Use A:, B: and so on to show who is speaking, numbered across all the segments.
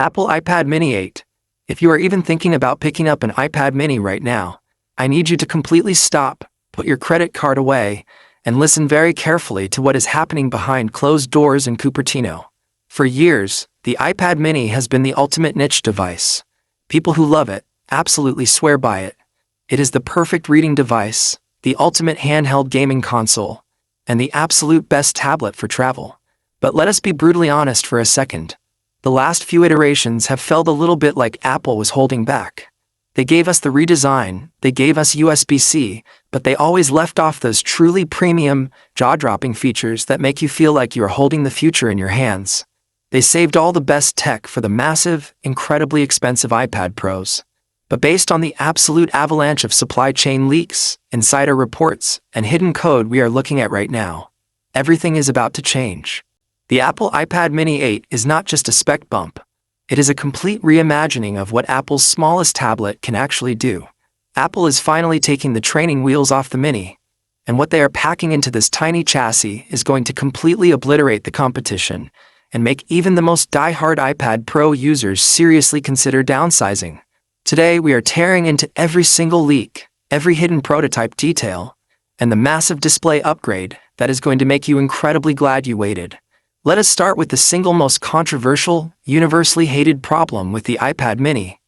A: Apple iPad Mini 8. If you are even thinking about picking up an iPad Mini right now, I need you to completely stop, put your credit card away, and listen very carefully to what is happening behind closed doors in Cupertino. For years, the iPad Mini has been the ultimate niche device. People who love it absolutely swear by it. It is the perfect reading device, the ultimate handheld gaming console, and the absolute best tablet for travel. But let us be brutally honest for a second. The last few iterations have felt a little bit like Apple was holding back. They gave us the redesign, they gave us USB-C, but they always left off those truly premium, jaw-dropping features that make you feel like you are holding the future in your hands. They saved all the best tech for the massive, incredibly expensive iPad Pros. But based on the absolute avalanche of supply chain leaks, insider reports, and hidden code we are looking at right now, everything is about to change. The Apple iPad Mini 8 is not just a spec bump. It is a complete reimagining of what Apple's smallest tablet can actually do. Apple is finally taking the training wheels off the Mini, and what they are packing into this tiny chassis is going to completely obliterate the competition and make even the most die-hard iPad Pro users seriously consider downsizing. Today we are tearing into every single leak, every hidden prototype detail, and the massive display upgrade that is going to make you incredibly glad you waited. Let us start with the single most controversial, universally hated problem with the iPad Mini,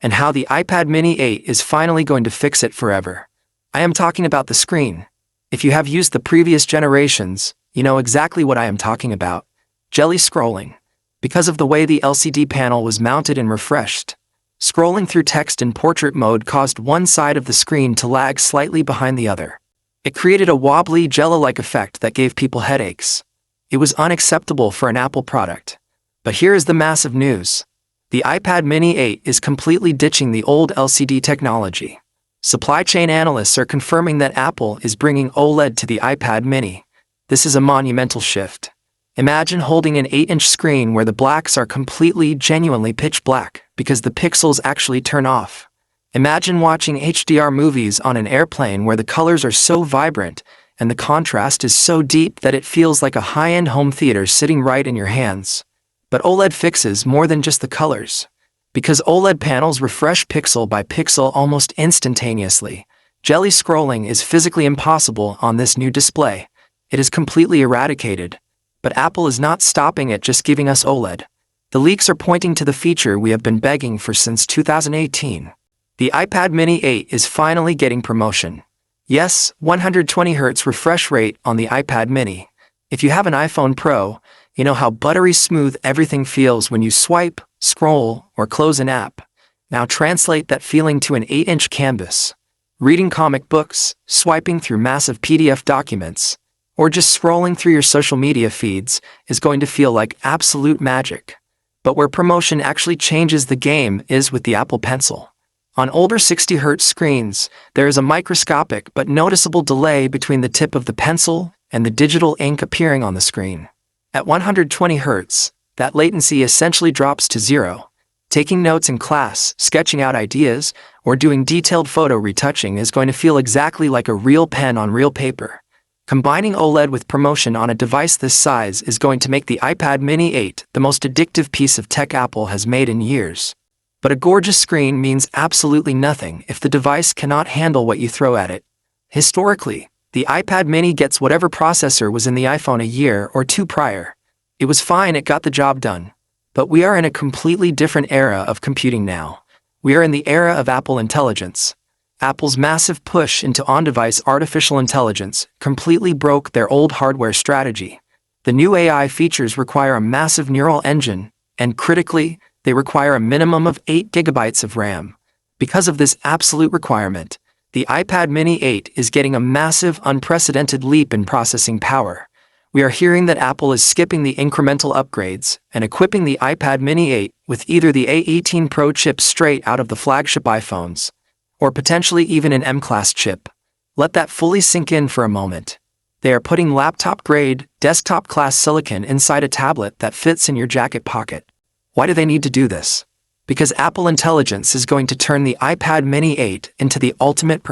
A: and how the iPad Mini 8 is finally going to fix it forever. I am talking about the screen. If you have used the previous generations, you know exactly what I am talking about. Jelly scrolling. Because of the way the LCD panel was mounted and refreshed, scrolling through text in portrait mode caused one side of the screen to lag slightly behind the other. It created a wobbly, jello-like effect that gave people headaches. It was unacceptable for an Apple product. But here is the massive news. The iPad Mini 8 is completely ditching the old LCD technology. Supply chain analysts are confirming that Apple is bringing OLED to the iPad Mini. This is a monumental shift. Imagine holding an 8-inch screen where the blacks are completely, genuinely pitch black because the pixels actually turn off. Imagine watching HDR movies on an airplane where the colors are so vibrant and the contrast is so deep that it feels like a high-end home theater sitting right in your hands. But OLED fixes more than just the colors. Because OLED panels refresh pixel by pixel almost instantaneously, jelly scrolling is physically impossible on this new display. It is completely eradicated. But Apple is not stopping at just giving us OLED. The leaks are pointing to the feature we have been begging for since 2018. The iPad Mini 8 is finally getting promotion. Yes, 120Hz refresh rate on the iPad Mini. If you have an iPhone Pro, you know how buttery smooth everything feels when you swipe, scroll, or close an app. Now translate that feeling to an 8-inch canvas. Reading comic books, swiping through massive PDF documents, or just scrolling through your social media feeds is going to feel like absolute magic. But where promotion actually changes the game is with the Apple Pencil. On older 60Hz screens, there is a microscopic but noticeable delay between the tip of the pencil and the digital ink appearing on the screen. At 120Hz, that latency essentially drops to zero. Taking notes in class, sketching out ideas, or doing detailed photo retouching is going to feel exactly like a real pen on real paper. Combining OLED with promotion on a device this size is going to make the iPad Mini 8 the most addictive piece of tech Apple has made in years. But a gorgeous screen means absolutely nothing if the device cannot handle what you throw at it. Historically, the iPad Mini gets whatever processor was in the iPhone a year or two prior. It was fine, it got the job done. But we are in a completely different era of computing now. We are in the era of Apple Intelligence. Apple's massive push into on-device artificial intelligence completely broke their old hardware strategy. The new AI features require a massive neural engine, and critically, they require a minimum of 8 GB of RAM. Because of this absolute requirement, the iPad Mini 8 is getting a massive, unprecedented leap in processing power. We are hearing that Apple is skipping the incremental upgrades and equipping the iPad Mini 8 with either the A18 Pro chip straight out of the flagship iPhones, or potentially even an M-class chip. Let that fully sink in for a moment. They are putting laptop-grade, desktop-class silicon inside a tablet that fits in your jacket pocket. Why do they need to do this? Because Apple Intelligence is going to turn the iPad Mini 8 into the ultimate